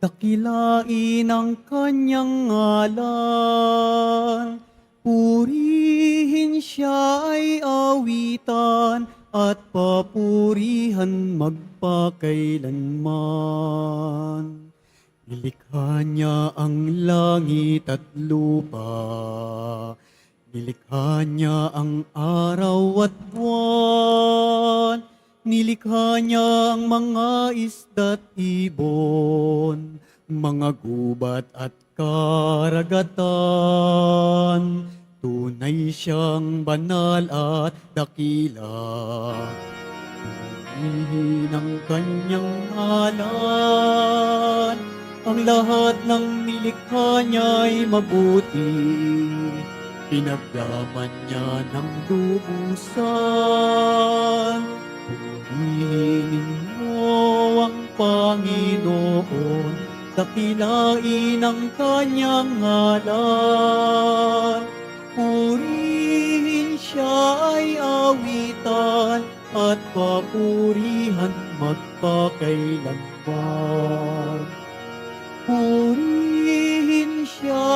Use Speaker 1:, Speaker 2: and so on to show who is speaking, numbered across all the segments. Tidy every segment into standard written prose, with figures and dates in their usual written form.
Speaker 1: dakilain ang kanyang ngalan. Purihin siya ay awitan, at papurihan magpakailanman. Nilikha niya ang langit at lupa, nilikha niya ang araw at buwan, nilikha niya ang mga isda't ibon, mga gubat at karagatan. Tunay siyang banal at dakila. Purihin ang kanyang ngalan. Ang lahat ng nilikha niya'y mabuti. Pinagyaman niya ng lubusan. Purihin mo ang Panginoon, dakilain ang kanyang ngalan. Purihin siya ay awitan, at papurihan magpakailanman. Purihin siya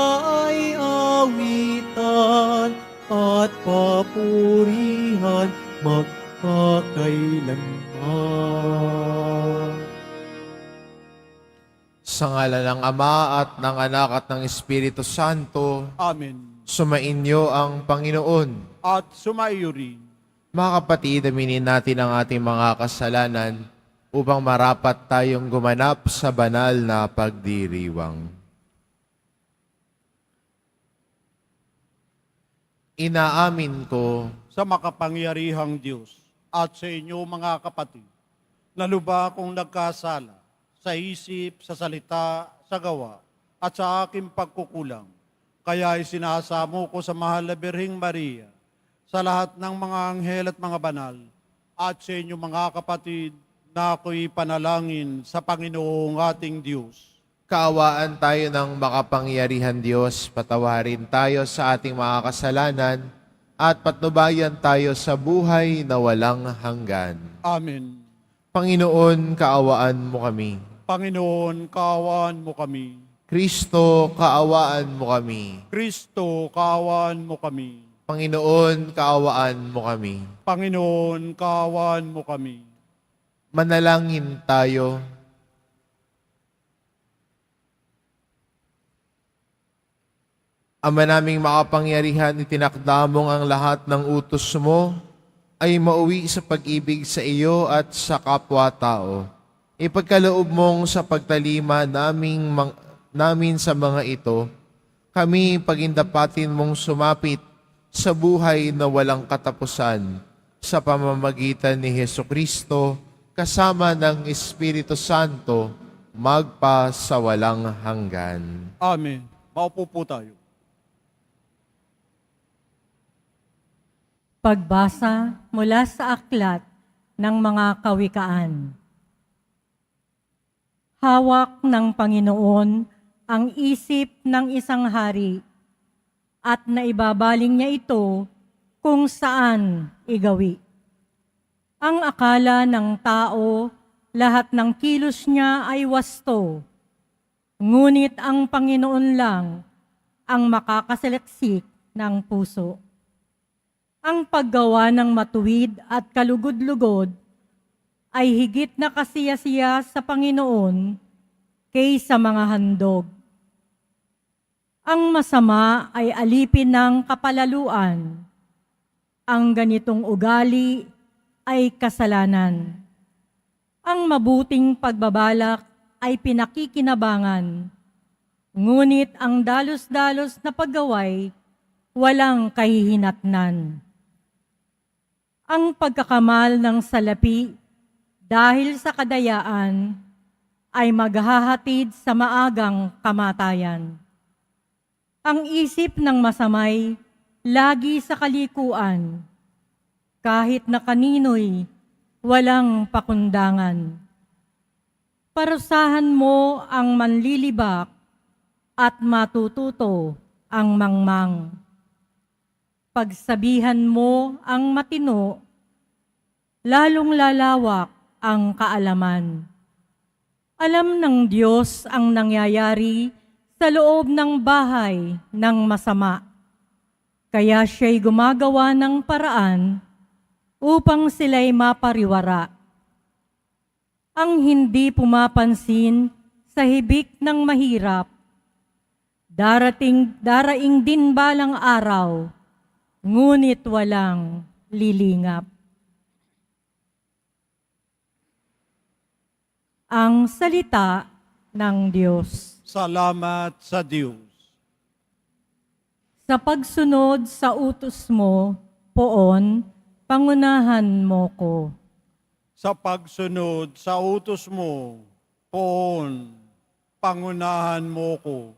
Speaker 1: ay awitan, at papurihan magpakailanman.
Speaker 2: Sa ngalan ng Ama at ng Anak at ng Espiritu Santo,
Speaker 3: Amen.
Speaker 2: sumainyo ang Panginoon.
Speaker 3: At sumaiyo rin.
Speaker 2: Mga kapatid, aminin natin ang ating mga kasalanan upang marapat tayong gumanap sa banal na pagdiriwang. Inaamin ko
Speaker 3: Sa makapangyarihang Diyos at sa inyo mga kapatid, na lubha kong nagkasala sa isip, sa salita, sa gawa, at sa aking pagkukulang. Kaya isinasamo ko sa mahal na Birheng Maria, sa lahat ng mga anghel at mga banal, at sa inyo mga kapatid, na ako'y panalangin sa Panginoong ating Diyos.
Speaker 2: kaawaan tayo ng makapangyarihan Diyos, patawarin tayo sa ating mga kasalanan, at patnubayan tayo sa buhay na walang hanggan.
Speaker 3: Amen.
Speaker 2: Panginoon, kaawaan mo kami.
Speaker 3: Panginoon, kaawaan mo kami.
Speaker 2: Kristo, kaawaan mo kami.
Speaker 3: Kristo, kaawaan mo kami.
Speaker 2: Panginoon, kaawaan mo kami.
Speaker 3: Panginoon, kaawaan mo kami.
Speaker 2: Manalangin tayo. Ama naming makapangyarihan, itinakda mong ang lahat ng utos mo ay mauwi sa pag-ibig sa iyo at sa kapwa-tao. Ipagkaloob mong sa pagtalima namin sa mga ito, kami pagindapatin mong sumapit sa buhay na walang katapusan sa pamamagitan ni Hesukristo kasama ng Espiritu Santo magpa sa walang hanggan.
Speaker 3: Amen. Maupo po tayo.
Speaker 4: Pagbasa mula sa aklat ng mga kawikaan. Hawak ng Panginoon ang isip ng isang hari at naibabaling niya ito kung saan igawi. Ang akala ng tao, lahat ng kilos niya ay wasto, ngunit ang Panginoon lang ang makakasaliksik ng puso. Ang paggawa ng matuwid at kalugod-lugod ay higit na kasiyasiya sa Panginoon kaysa mga handog. Ang masama ay alipin ng kapalaluan. Ang ganitong ugali ay kasalanan. Ang mabuting pagbabalak ay pinakikinabangan. Ngunit ang dalos-dalos na paggaway, walang kahihinatnan. Ang pagkakamal ng salapi dahil sa kadayaan ay maghahatid sa maagang kamatayan. Ang isip ng masamay lagi sa kalikuan, kahit na kanino'y walang pakundangan. Parusahan mo ang manlilibak at matututo ang mangmang. Pagsabihan mo ang matino, lalong lalawak ang kaalaman. Alam ng Diyos ang nangyayari sa loob ng bahay ng masama. Kaya siya'y gumagawa ng paraan upang sila'y mapariwara. Ang hindi pumapansin sa hibik ng mahirap, daraing din balang araw, ngunit walang lilingap. Ang salita ng Diyos.
Speaker 3: Salamat sa Diyos.
Speaker 4: Sa pagsunod sa utos mo, Poon, pangunahan mo ko.
Speaker 3: Sa pagsunod sa utos mo, Poon, pangunahan mo ko.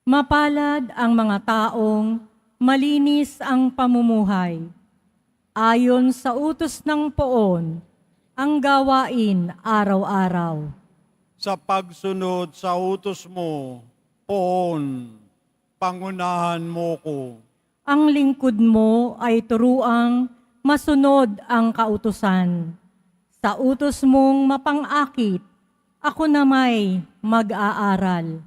Speaker 4: Mapalad ang mga taong malinis ang pamumuhay. Ayon sa utos ng Poon, ang gawain araw-araw.
Speaker 3: Sa pagsunod sa utos mo, Poon, pangunahan mo ko.
Speaker 4: Ang lingkod mo ay turuang masunod ang kautusan. Sa utos mong mapang-akit, ako na may mag-aaral.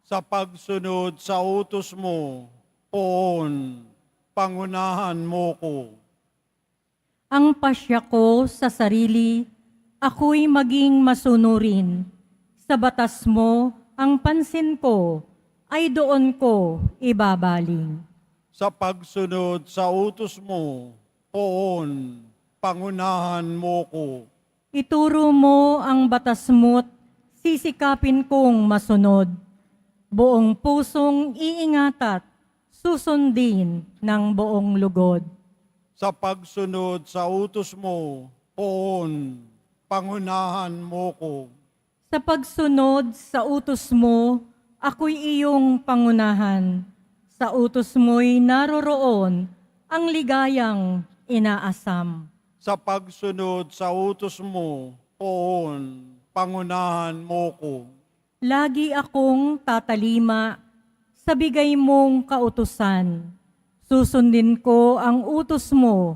Speaker 3: Sa pagsunod sa utos mo, Poon, pangunahan mo ko.
Speaker 4: Ang pasya ko sa sarili, ako'y maging masunurin. Sa batas mo, ang pansin ko, ay doon ko ibabaling.
Speaker 3: Sa pagsunod sa utos mo, Poon, pangunahan mo ko.
Speaker 4: Ituro mo ang batas mo't sisikapin kong masunod. Buong pusong iingat at susundin ng buong lugod.
Speaker 3: Sa pagsunod sa utos mo, Poon, pangunahan mo ko.
Speaker 4: Sa pagsunod sa utos mo, ako'y iyong pangunahan. Sa utos mo'y naroroon ang ligayang inaasam.
Speaker 3: Sa pagsunod sa utos mo, Poon, pangunahan mo ko.
Speaker 4: Lagi akong tatalima sa bigay mong kautusan. Susundin ko ang utos mo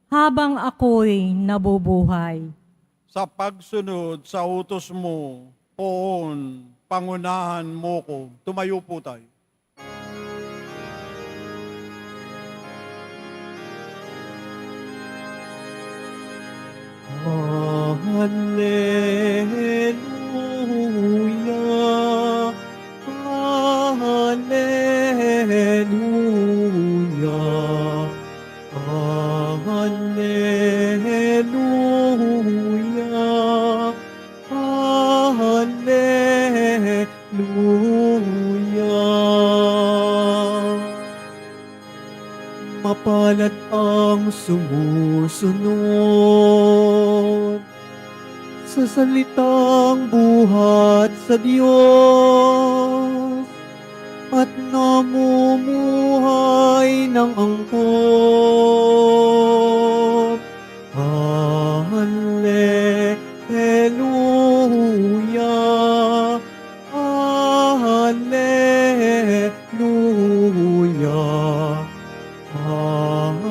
Speaker 4: habang ako'y nabubuhay.
Speaker 3: Sa pagsunod sa utos mo, Poon, pangunahan mo ko. Tumayo po tayo.
Speaker 1: Hallelujah, Hallelujah, Hallelujah, Hallelujah. Mapalad ang sumusunod sa salitang buhat sa Diyos at namumuhay ng angkop. Hallelujah, Hallelujah, Hallelujah, Hallelujah.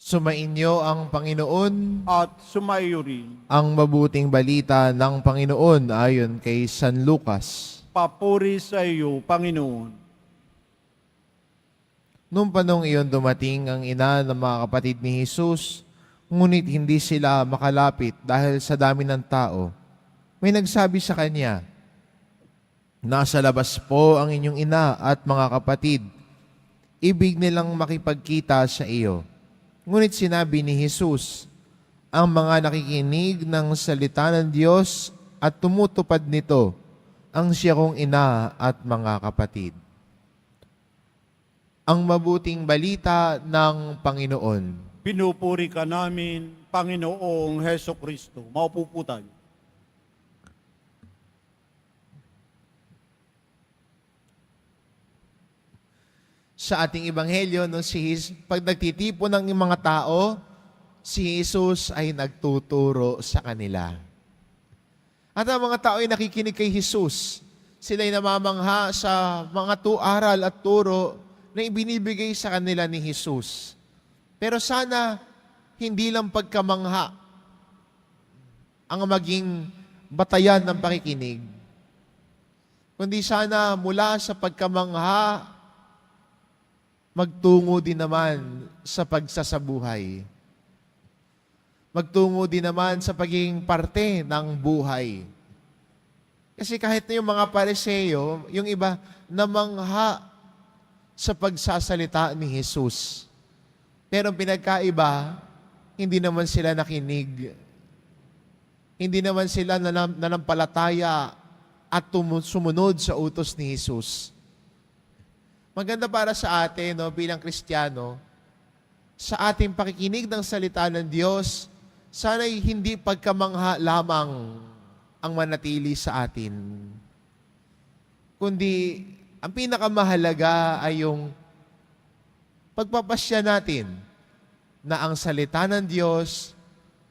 Speaker 2: Sumainyo ang Panginoon,
Speaker 3: At sumaiyo rin,
Speaker 2: ang mabuting balita ng Panginoon ayon kay San Lucas.
Speaker 3: papuri sa iyo, Panginoon.
Speaker 2: Nung panong iyon dumating ang ina ng mga kapatid ni Jesus, ngunit hindi sila makalapit dahil sa dami ng tao. May nagsabi sa kanya, "Nasa labas po ang inyong ina at mga kapatid. Ibig nilang makipagkita sa iyo." Ngunit sinabi ni Jesus, "Ang mga nakikinig ng salita ng Diyos at tumutupad nito, ang siya kong ina at mga kapatid." Ang mabuting balita ng Panginoon.
Speaker 3: Pinupuri ka namin, Panginoong Heso Kristo. Maupo po tayo.
Speaker 2: Sa ating ebanghelyo, pag nagtitipon ng mga tao, si Jesus ay nagtuturo sa kanila. At ang mga tao ay nakikinig kay Jesus. Sila'y namamangha sa mga aral at turo na ibinibigay sa kanila ni Jesus. Pero sana hindi lang pagkamangha ang maging batayan ng pakikinig, kundi sana mula sa pagkamangha, magtungo din naman sa pagsasabuhay. Magtungo din naman sa pagiging parte ng buhay. Kasi kahit na yung mga Pariseo, yung iba, namangha sa pagsasalita ni Jesus. Pero ang pinagkaiba, hindi naman sila nakinig. Hindi naman sila nanampalataya at sumunod sa utos ni Jesus. Maganda para sa atin, no, bilang Kristiyano, sa ating pakikinig ng salita ng Diyos, sana'y hindi pagkamangha lamang ang manatili sa atin. Kundi, ang pinakamahalaga ay yung pagpapasya natin na ang salita ng Diyos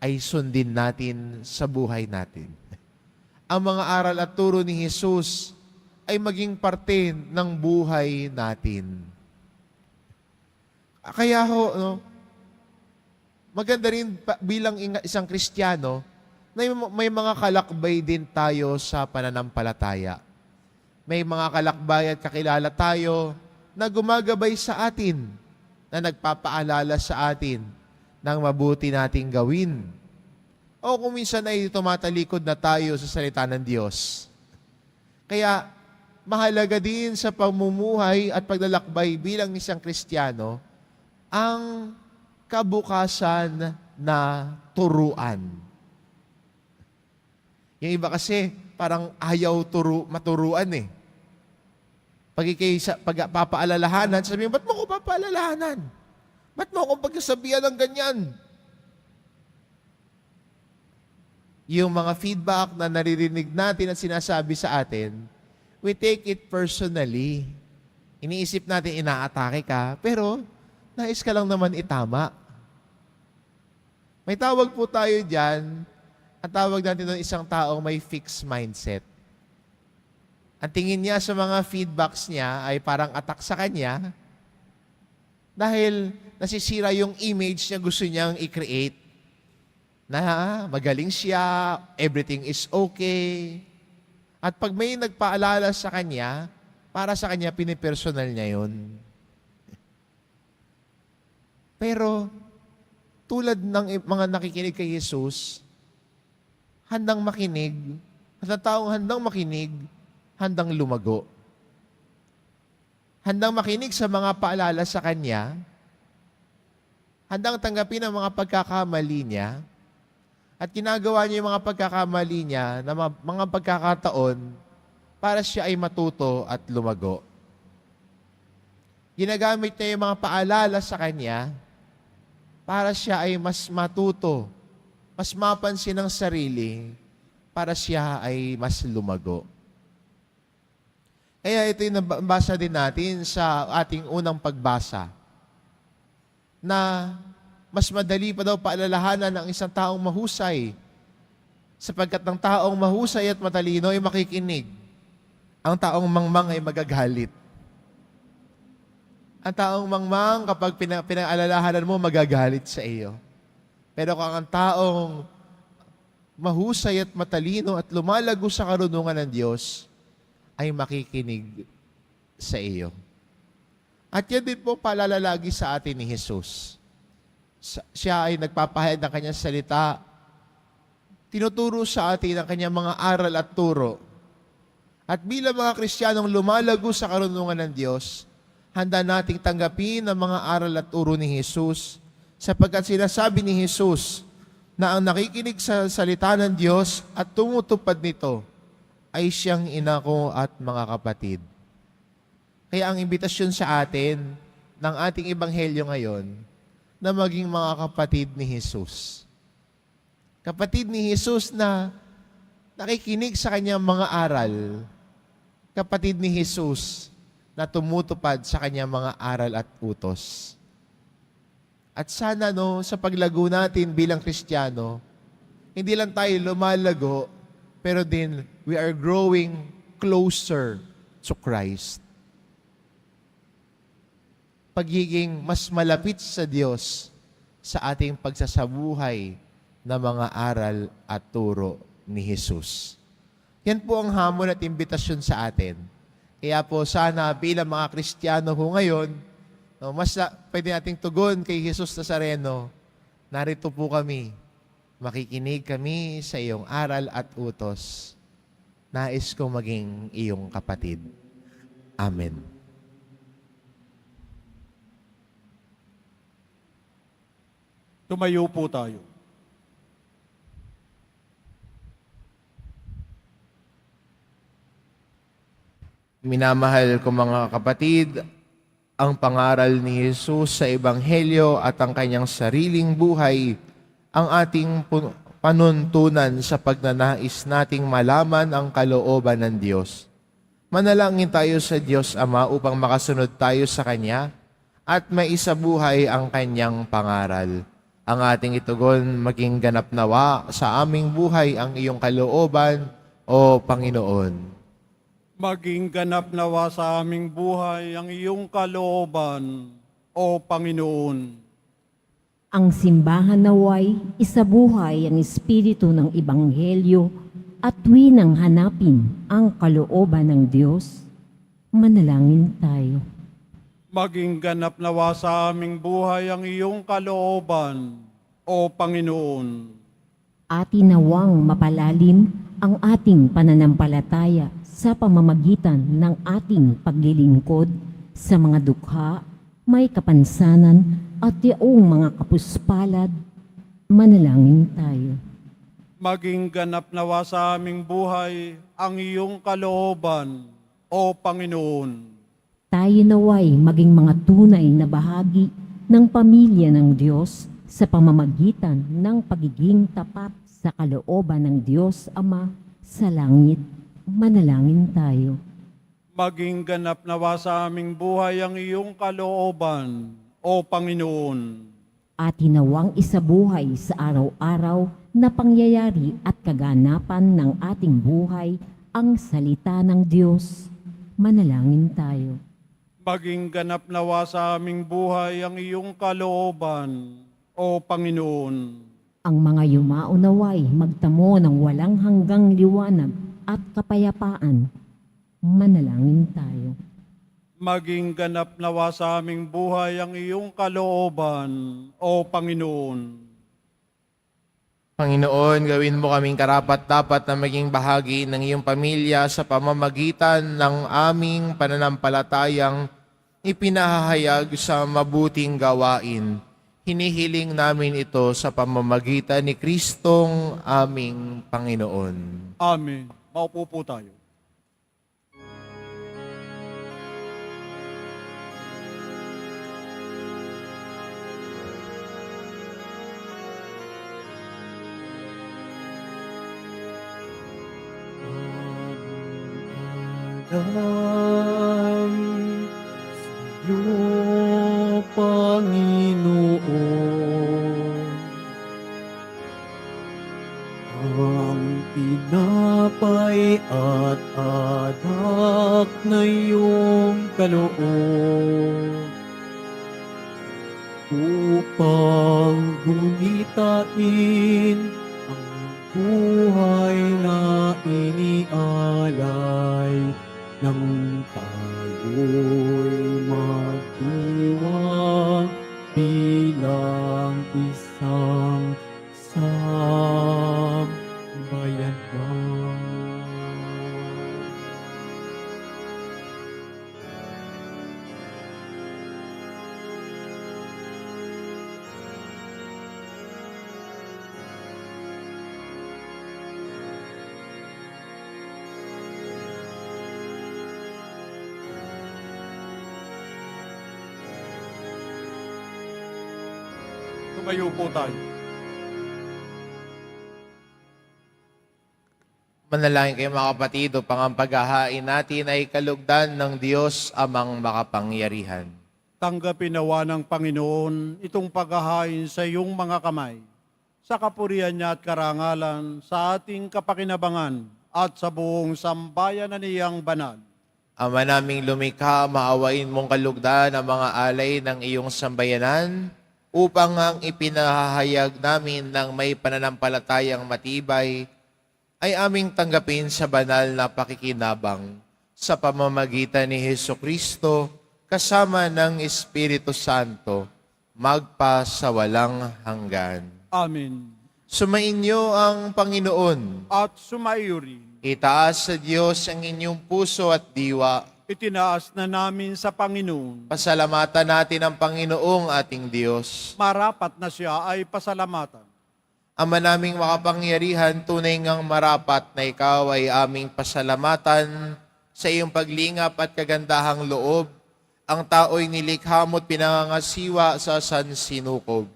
Speaker 2: ay sundin natin sa buhay natin. Ang mga aral at turo ni Jesus ay maging parte ng buhay natin. Kaya no, maganda rin bilang isang Kristiyano na may mga kalakbay din tayo sa pananampalataya. May mga kalakbay at kakilala tayo na gumagabay sa atin, na nagpapaalala sa atin ng mabuti nating gawin. O kung minsan ay tumatalikod na tayo sa salita ng Diyos. Kaya mahalaga din sa pamumuhay at paglalakbay bilang isang Kristiyano ang kabukasan na turuan. Yung iba kasi parang ayaw maturuan eh. Pagpapaalalahanan, sabihin, ba't mo ko papaalalahanan? Ba't mo akong pagkasabihan ng ganyan? Yung mga feedback na naririnig natin at sinasabi sa atin, we take it personally. Iniisip natin, inaatake ka, pero nais ka lang naman itama. May tawag po tayo dyan, ang tawag natin ng isang taong may fixed mindset. Ang tingin niya sa mga feedbacks niya ay parang attack sa kanya dahil nasisira yung image niya gusto niyang i-create. Na magaling siya, everything is okay. At pag may nagpaalala sa kanya, para sa kanya, pinipersonal niya yun. Pero, tulad ng mga nakikinig kay Jesus, handang makinig, at ang taong handang makinig, handang lumago. Handang makinig sa mga paalala sa kanya, handang tanggapin ang mga pagkakamali niya, at ginagawa niya yung mga pagkakamali niya na mga pagkakataon para siya ay matuto at lumago. Ginagamit niya yung mga paalala sa kanya para siya ay mas matuto, mas mapansin ang sarili, para siya ay mas lumago. Kaya ito yung nabasa din natin sa ating unang pagbasa na mas madali pa daw paalalahanan ng isang taong mahusay sapagkat ng taong mahusay at matalino ay makikinig. Ang taong mangmang ay magagalit. Ang taong mangmang kapag pinaalalahanan mo, magagalit sa iyo. Pero kung ang taong mahusay at matalino at lumalago sa karunungan ng Diyos, ay makikinig sa iyo. At yan din po palalalagi sa atin ni Jesus. Siya ay nagpapahayag ng kanyang salita, tinuturo sa atin ang kanyang mga aral at turo. At bilang mga Kristiyanong lumalago sa karunungan ng Diyos, handa nating tanggapin ang mga aral at turo ni Jesus sapagkat sinasabi ni Jesus na ang nakikinig sa salita ng Diyos at tumutupad nito ay siyang ina ko at mga kapatid. Kaya ang imbitasyon sa atin ng ating ebanghelyo ngayon na maging mga kapatid ni Jesus. Kapatid ni Jesus na nakikinig sa kanyang mga aral. Kapatid ni Jesus na tumutupad sa kanyang mga aral at utos. At sana sa paglago natin bilang Kristiyano, hindi lang tayo lumalago, pero din we are growing closer to Christ. Pagiging mas malapit sa Diyos sa ating pagsasabuhay na mga aral at turo ni Jesus. Yan po ang hamon at imbitasyon sa atin. Kaya po sana bilang mga Kristiyano ho ngayon, pwede nating tugon kay Jesus Nazareno, narito po kami, makikinig kami sa iyong aral at utos. Nais ko maging iyong kapatid. Amen.
Speaker 3: Tumayo po tayo.
Speaker 2: Minamahal ko mga kapatid, ang pangaral ni Jesus sa Ebanghelyo at ang kanyang sariling buhay ang ating panuntunan sa pagnanais nating malaman ang kalooban ng Diyos. Manalangin tayo sa Diyos Ama upang makasunod tayo sa Kanya at maisabuhay ang Kanyang pangaral. Ang ating itugon, maging ganap nawa sa aming buhay ang iyong kalooban, O Panginoon.
Speaker 3: Maging ganap nawa sa aming buhay ang iyong kalooban, O Panginoon.
Speaker 5: Ang simbahan naway isabuhay ang espiritu ng Ebanghelyo at winang hanapin ang kalooban ng Diyos. Manalangin tayo.
Speaker 3: Maging ganap nawa sa aming buhay ang iyong kalooban, O Panginoon.
Speaker 5: Atinawang mapalalim ang ating pananampalataya sa pamamagitan ng ating paglilingkod sa mga dukha, may kapansanan at yaong mga kapuspalad. Manalangin tayo.
Speaker 3: Maging ganap nawa sa aming buhay ang iyong kalooban, O Panginoon.
Speaker 5: Tayo naway maging mga tunay na bahagi ng pamilya ng Diyos sa pamamagitan ng pagiging tapat sa kalooban ng Diyos Ama sa langit. Manalangin tayo.
Speaker 3: Maging ganap nawa sa aming buhay ang iyong kalooban, O Panginoon.
Speaker 5: At hinawang isabuhay sa araw-araw na pangyayari at kaganapan ng ating buhay ang salita ng Diyos. Manalangin tayo.
Speaker 3: Maging ganap nawa sa aming buhay ang iyong kalooban, O Panginoon.
Speaker 5: Ang mga yumaunaway magtamo ng walang hanggang liwanag at kapayapaan. Manalangin tayo.
Speaker 3: Maging ganap nawa sa aming buhay ang iyong kalooban, O Panginoon.
Speaker 2: Panginoon, gawin mo kaming karapat-dapat na maging bahagi ng iyong pamilya sa pamamagitan ng aming pananampalatayang ipinahahayag sa mabuting gawain. Hinihiling namin ito sa pamamagitan ni Kristong aming Panginoon.
Speaker 3: Amen. Maupo po tayo.
Speaker 1: Alam sa'yo, Panginoon, ang tinapay at anak na iyong kaloob upang gunitain ang buhay na inialay nang tayo'y magdiwang bilang isang sambayanan.
Speaker 3: Tumayo po tayo.
Speaker 2: Manalangin kayo mga kapatid upang ang paghahain natin ay kalugdan ng Diyos amang makapangyarihan.
Speaker 3: Tanggapin nawa ng Panginoon itong paghahain sa iyong mga kamay, sa kapurihan niya at karangalan, sa ating kapakinabangan at sa buong sambayan na niyang banal.
Speaker 2: Ama naming lumikha, maawain mong kalugdan ang mga alay ng iyong sambayanan upang ang ipinahayag namin ng may pananampalatayang matibay ay aming tanggapin sa banal na pakikinabang sa pamamagitan ni Hesus Kristo kasama ng Espiritu Santo magpa sa walang hanggan.
Speaker 3: Amen.
Speaker 2: Sumainyo ang Panginoon.
Speaker 3: At sumaiyo rin.
Speaker 2: Itaas sa Diyos ang inyong puso at diwa.
Speaker 3: Itinaas na namin sa Panginoon.
Speaker 2: Pasalamatan natin ang Panginoong ating Diyos.
Speaker 3: Marapat na siya ay pasalamatan.
Speaker 2: Ama naming makapangyarihan, tunay ngang marapat na ikaw ay aming pasalamatan sa iyong paglingap at kagandahang loob. Ang tao'y nilikha mo't pinangangasiwa sa sansinukob.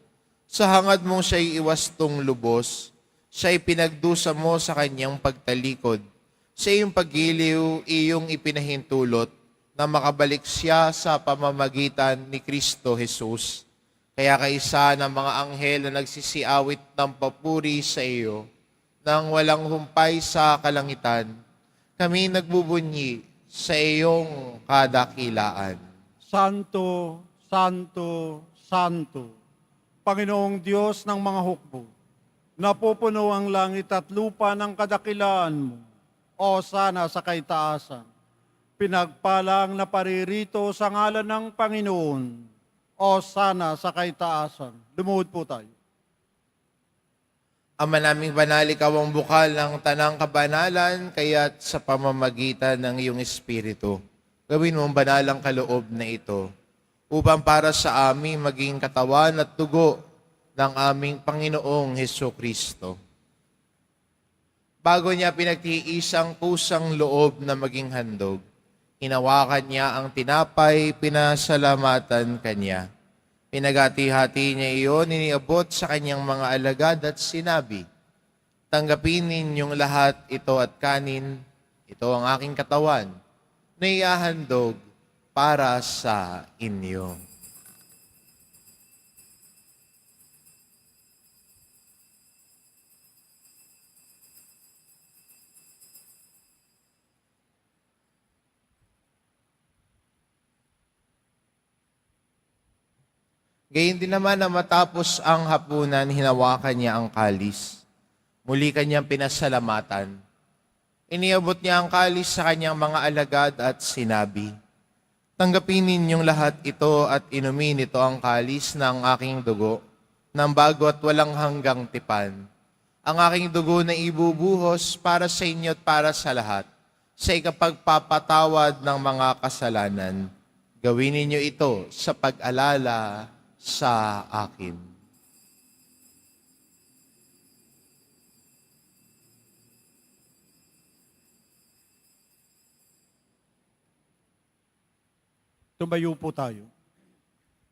Speaker 2: Sa hangad mong siya'y iwastong lubos, siya'y pinagdusa mo sa kanyang pagtalikod. Sa iyong paggiliw, iyong ipinahintulot na makabalik siya sa pamamagitan ni Kristo Jesus. Kaya kaisa ng mga anghel na nagsisiawit ng papuri sa iyo, nang walang humpay sa kalangitan, kami nagbubunyi sa iyong kadakilaan.
Speaker 3: Santo, Santo, Santo, Panginoong Diyos ng mga hukbo, napupuno ang langit at lupa ng kadakilaan mo, o sana sa kaitaasan. Pinagpalang na paririto sa ngalan ng Panginoon, o sana sa kaitaasan. Lumuhod po tayo.
Speaker 2: Ama naming banal, ikaw ang bukal ng tanang kabanalan, kaya't sa pamamagitan ng iyong Espiritu, gawin mong banal ang kaloob na ito, upang para sa amin maging katawan at dugo ng aming Panginoong Hesus Kristo. Bago niya pinagtiis ang kusang loob na maging handog, hinawakan niya ang tinapay, pinasalamatan kanya. Pinagati-hati niya iyon, iniabot sa kanyang mga alagad at sinabi, "Tanggapin ninyong lahat ito at kanin, ito ang aking katawan, na iahandog para sa inyo." Gayun din naman na matapos ang hapunan, hinawakan niya ang kalis. Muli kanyang pinasalamatan. Iniabot niya ang kalis sa kanyang mga alagad at sinabi, "Tanggapin ninyong lahat ito at inumin ito ang kalis ng aking dugo, ng bago at walang hanggang tipan. Ang aking dugo na ibubuhos para sa inyo at para sa lahat, sa ikapagpapatawad ng mga kasalanan. Gawin ninyo ito sa pag-alala sa akin."
Speaker 3: Tumayo po tayo.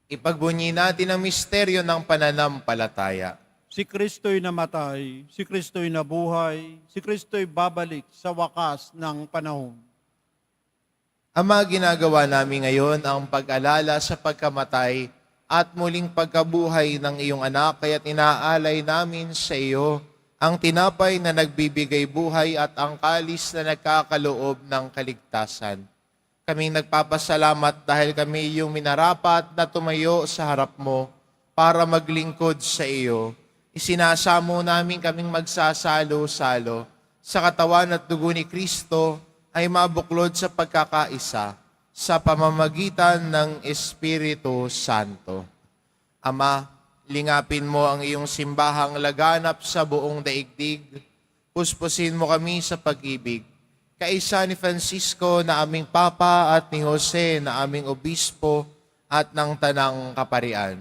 Speaker 2: Ipagbunyi natin ang misteryo ng pananampalataya.
Speaker 3: Si Kristo'y namatay, si Kristo'y nabuhay, si Kristo'y babalik sa wakas ng panahon.
Speaker 2: Ama, ginagawa namin ngayon ang pag-alala sa pagkamatay at muling pagkabuhay ng iyong anak, kaya't inaalay namin sa iyo ang tinapay na nagbibigay buhay at ang kalis na nagkakaloob ng kaligtasan. Kaming nagpapasalamat dahil kami yung minarapat na tumayo sa harap mo para maglingkod sa iyo. Isinasamo namin kaming magsasalo-salo sa katawan at dugo ni Kristo ay mabuklod sa pagkakaisa sa pamamagitan ng Espiritu Santo. Ama, lingapin mo ang iyong simbahang laganap sa buong daigdig. Puspusin mo kami sa pag-ibig. Kaisa ni Francisco na aming Papa at ni Jose na aming Obispo at ng Tanang Kaparian.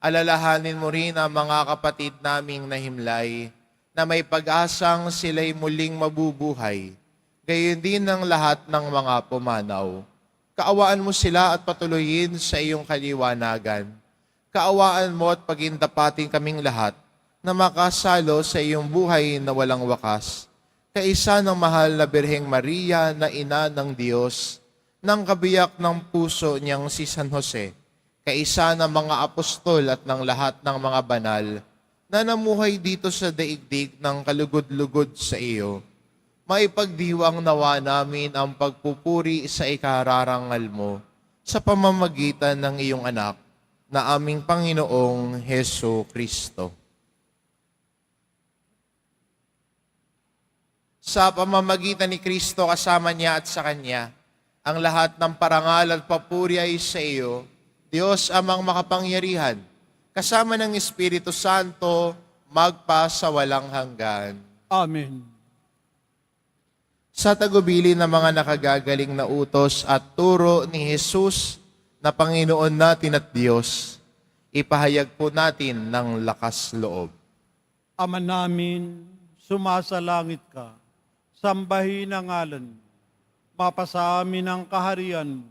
Speaker 2: Alalahanin mo rin ang mga kapatid naming nahimlay na may pag-asang sila'y muling mabubuhay. Gayon din ang lahat ng mga pumanaw. Kaawaan mo sila at patuloyin sa iyong kaliwanagan. Kaawaan mo at pagindapatin kaming lahat na makasalo sa iyong buhay na walang wakas. Kaisa ng mahal na Birheng Maria na ina ng Diyos, ng kabiyak ng puso niyang si San Jose, kaisa ng mga apostol at ng lahat ng mga banal na namuhay dito sa daigdig ng kalugod-lugod sa iyo. maipagdiwang nawa namin ang pagpupuri sa ikararangal mo sa pamamagitan ng iyong anak na aming Panginoong Heso Kristo. Sa pamamagitan ni Kristo kasama niya at sa Kanya, ang lahat ng parangal at papuri ay sa iyo, Diyos amang makapangyarihan, kasama ng Espiritu Santo, magpa sa walang hanggan.
Speaker 3: Amen.
Speaker 2: Sa tagubilin ng mga nakagagaling na utos at turo ni Jesus na Panginoon natin at Diyos, ipahayag po natin ng lakas loob.
Speaker 3: Ama namin, sumasalangit ka, sambahin ang ngalan mo, mapasa amin ang kaharian mo,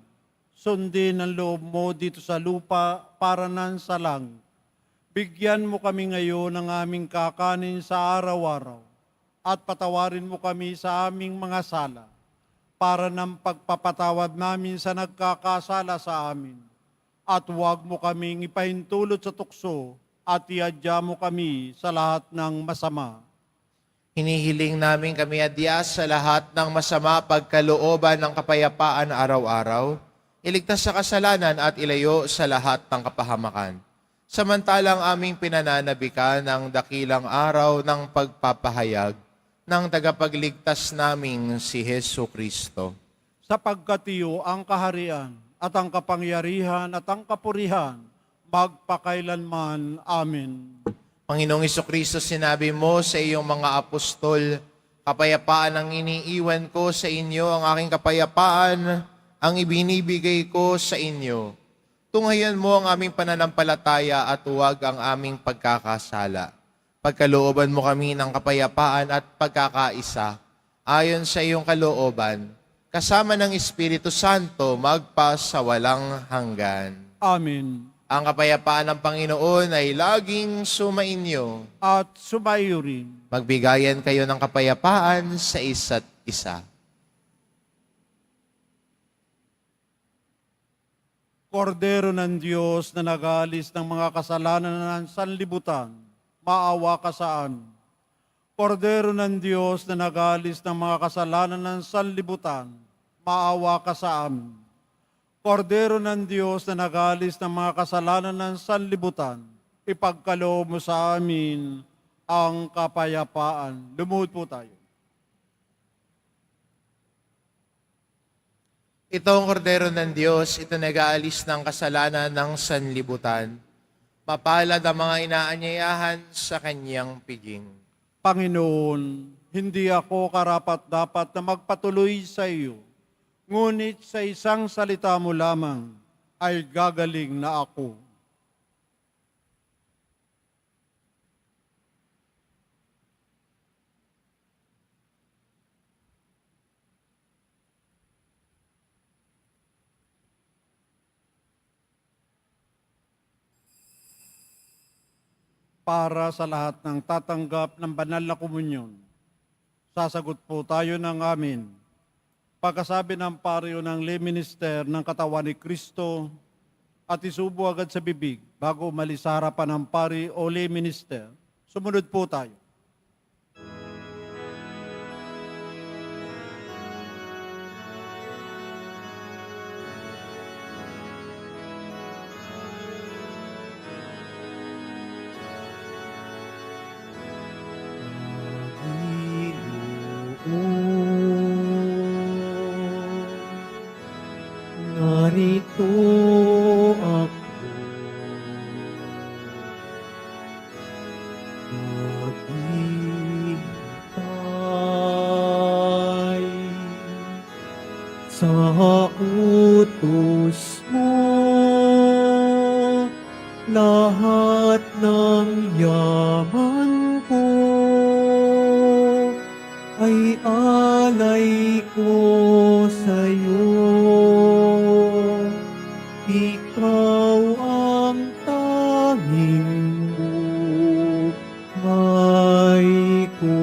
Speaker 3: sundin ang loob mo dito sa lupa para nan sa langit. Bigyan mo kami ngayon ng aming kakanin sa araw-araw at patawarin mo kami sa aming mga sala para ng pagpapatawad namin sa nagkakasala sa amin. At huwag mo kaming ipahintulot sa tukso at iadya mo kami sa lahat ng masama.
Speaker 2: Hinihiling namin kami adya sa lahat ng masama pagkalooban ng kapayapaan araw-araw, iligtas sa kasalanan at ilayo sa lahat ng kapahamakan. Samantalang aming pinananabikan ang dakilang araw ng pagpapahayag ng tagapagligtas naming si Heso Kristo.
Speaker 3: Sapagkat iyo ang kaharian at ang kapangyarihan at ang kapurihan magpakailanman. Amen.
Speaker 2: Panginoong Kristo, sinabi mo sa iyong mga apostol, kapayapaan ang iniiwan ko sa inyo, ang aking kapayapaan ang ibinibigay ko sa inyo. Tunghayan mo ang aming pananampalataya at huwag ang aming pagkakasala. Pagkalooban mo kami ng kapayapaan at pagkakaisa, ayon sa iyong kalooban, kasama ng Espiritu Santo, magpa sa walang hanggan.
Speaker 3: Amen.
Speaker 2: Ang kapayapaan ng Panginoon ay laging sumainyo.
Speaker 3: At sumayo rin.
Speaker 2: Magbigayan kayo ng kapayapaan sa isa't isa.
Speaker 3: Kordero ng Diyos na nag-aalis ng mga kasalanan ng sanlibutan, maawa ka sa amin. Kordero ng Diyos na nag-aalis ng mga kasalanan ng sanlibutan, maawa ka sa amin. Kordero ng Diyos na nag-aalis ng mga kasalanan ng sanlibutan, ipagkaloob mo sa amin ang kapayapaan. Lumuhod po tayo.
Speaker 2: Ito ang kordero ng Diyos, ito nag-aalis ng kasalanan ng sanlibutan. Mapalad ang mga inaanyayahan sa kanyang piging.
Speaker 3: Panginoon, hindi ako karapat-dapat na magpatuloy sa iyo, ngunit sa isang salita mo lamang ay gagaling na ako. Para sa lahat ng tatanggap ng banal na komunyon, sasagot po tayo ng amin. Pagkasabi ng paryo ng lay minister ng katawan ni Kristo at isubo agad sa bibig bago umalis sa harapan ng pari o lay minister, sumunod po tayo.
Speaker 1: Narito ako, naghihintay sa utos mo. Lahat ng yaman ko ay alay ko sa'yo. Ikaw ang tanging buhay ko.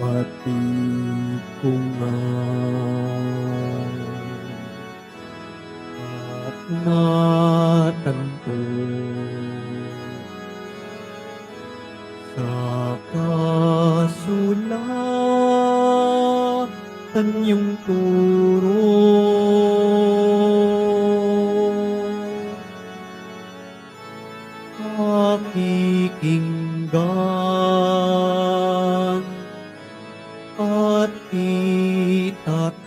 Speaker 1: Batid ko nga natanto. Sa kasulatan yung turo, pakikinggan at itatago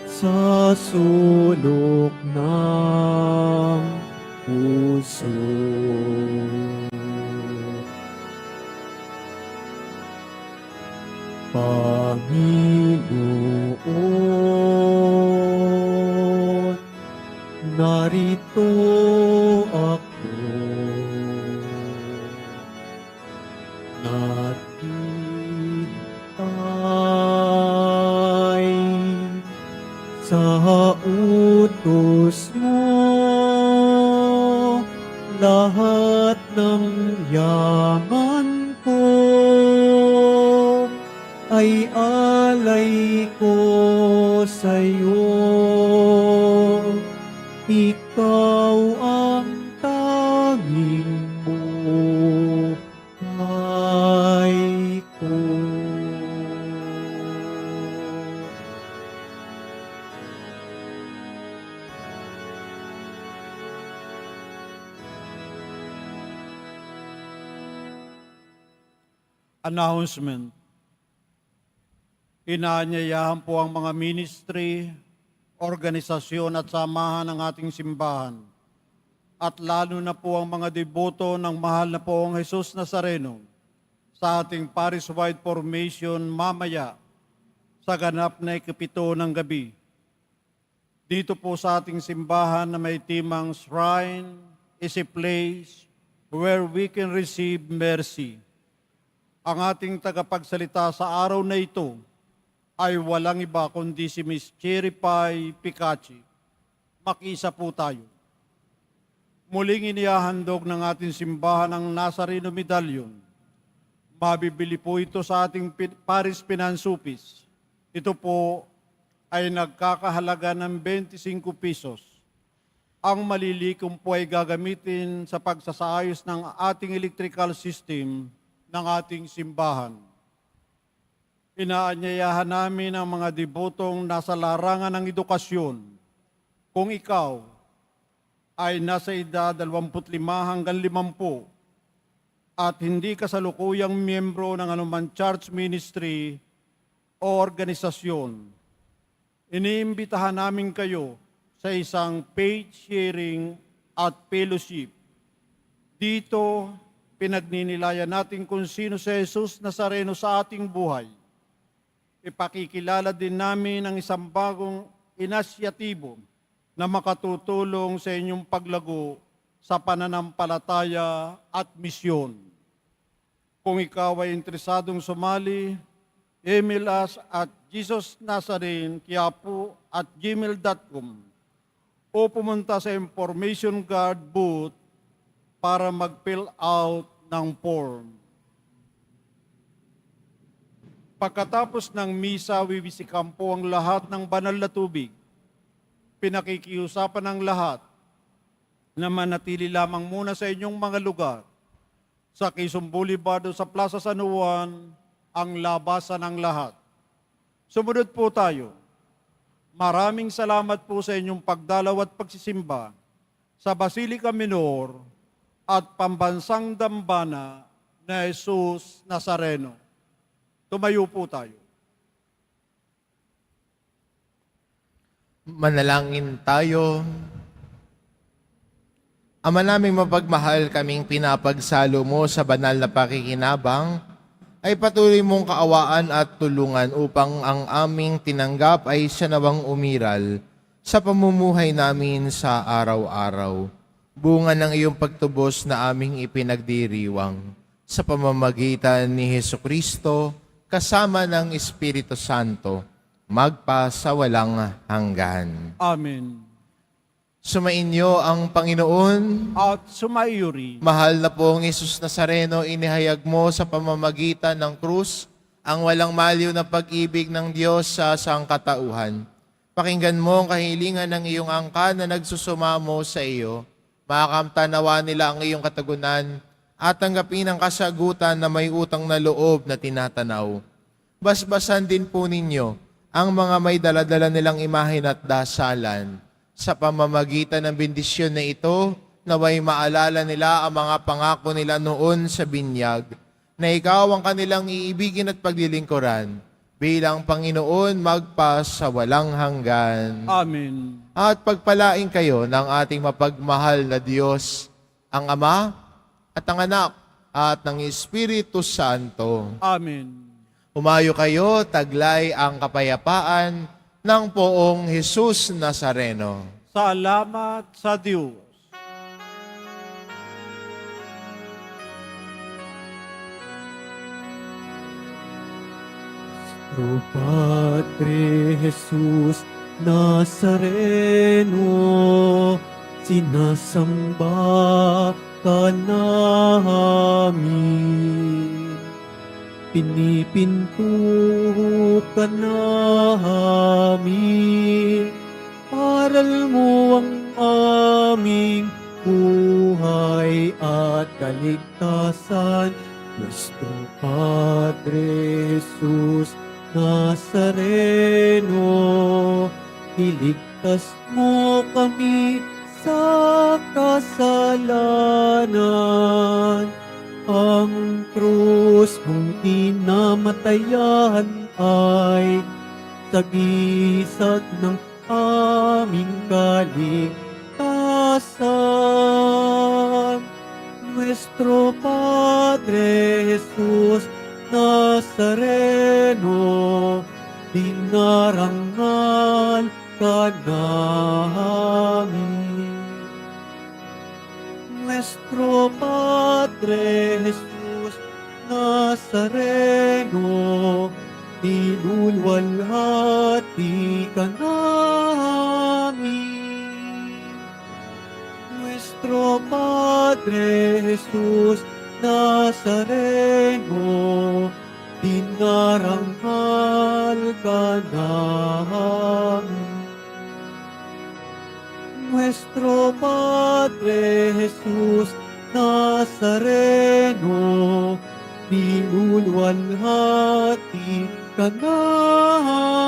Speaker 1: sa sulok ng puso. Panginoon, narito ako. Naghihintay sa utos mo, lahat ng yaman ko ay alay ko sa'yo. Ikaw ang tanging buhay ko.
Speaker 3: Announcement. Inaanyayahan po ang mga ministry, organisasyon at samahan ng ating simbahan at lalo na po ang mga deboto ng mahal na poong Jesus Nazareno sa ating parish-wide formation mamaya sa ganap na ikapito ng gabi. Dito po sa ating simbahan na may timang shrine is a place where we can receive mercy. Ang ating tagapagsalita sa araw na ito ay walang iba kundi si Miss Cherry Pie Picachi. Makisa po tayo. Muling inihahandog ng ating simbahan ang Nazareno Medallion. Mabibili po ito sa ating Paris Finansupis. Ito po ay nagkakahalaga ng 25 pesos. Ang malilikom po ay gagamitin sa pagsasaayos ng ating electrical system ng ating simbahan. Inaanyayahan namin ang mga debotong nasa larangan ng edukasyon. Kung ikaw ay nasa edad 25 hanggang 50 at hindi kasalukuyang miyembro ng anumang church ministry o organisasyon, iniimbitahan namin kayo sa isang faith sharing at fellowship. Dito, pinagninilayan natin kung sino si Jesus Nazareno sa ating buhay. Ipakikilala din namin ang isang bagong inasyatibo na makatutulong sa inyong paglago sa pananampalataya at misyon. Kung ikaw ay interesadong sumali, email us at jesusnazaren@gmail.com o pumunta sa information card booth para mag-fill out ng form. Pagkatapos ng misa, wiwisikan po ang lahat ng banal na tubig. Pinakikiusapan ng lahat na manatili lamang muna sa inyong mga lugar. Sa Quezon Boulevard o sa Plaza San Juan, ang labasan ng lahat. Sumunod po tayo. Maraming salamat po sa inyong pagdalaw at pagsisimba sa Basilica Minor at Pambansang Dambana na Jesus Nazareno. Tumayo po tayo.
Speaker 2: Manalangin tayo. Ama naming mapagmahal, kaming pinapagsalo mo sa banal na pakikinabang, ay patuloy mong kaawaan at tulungan upang ang aming tinanggap ay siya nawang umiral sa pamumuhay namin sa araw-araw. Bunga ng iyong pagtubos na aming ipinagdiriwang sa pamamagitan ni Hesukristo kasama ng Espiritu Santo, magpa sa walang hanggan.
Speaker 3: Amen.
Speaker 2: Sumainyo ang Panginoon.
Speaker 3: At sumayuri.
Speaker 2: Mahal na pong Jesus Nazareno, inihayag mo sa pamamagitan ng krus ang walang maliw na pag-ibig ng Diyos sa sangkatauhan. Pakinggan mo ang kahilingan ng iyong angkan na nagsusumamo sa iyo. Makakamtanawa nila ang iyong katagunan at tanggapin ang kasagutan na may utang na loob na tinatanaw. Basbasan din po ninyo ang mga may daladala nilang imahin at dasalan. Sa pamamagitan ng bendisyon na ito, naway maalala nila ang mga pangako nila noon sa binyag, na ikaw ang kanilang iibigin at paglilingkuran bilang Panginoon magpa sa walang hanggan.
Speaker 3: Amen.
Speaker 2: At pagpalain kayo ng ating mapagmahal na Diyos, ang Ama at ang Anak at ng Espiritu Santo.
Speaker 3: Amen.
Speaker 2: Humayo kayo, taglay ang kapayapaan ng Poong Jesus Nazareno.
Speaker 3: Salamat sa Diyos.
Speaker 1: O Padre Jesus Nazareno, sinasamba ka namin. Pinipinto ka namin. Aral mo ang aming buhay at kaligtasan. Nuestro Padre Jesus Nazareno, iligtas mo kami sa kasalanan. Ang krus mong tinamatayan ay sagisag ng aming kaligtasan. Nuestro Padre Jesus Nazareno, dinarangal ka namin. Nuestro Padre Jesus Nazareno, nilulwalhati ka namin. Nuestro Padre Jesus Nazareno, dinarangal ka namin. Nuestro Padre Jesus Nazareno, nilulwalhati ka namin.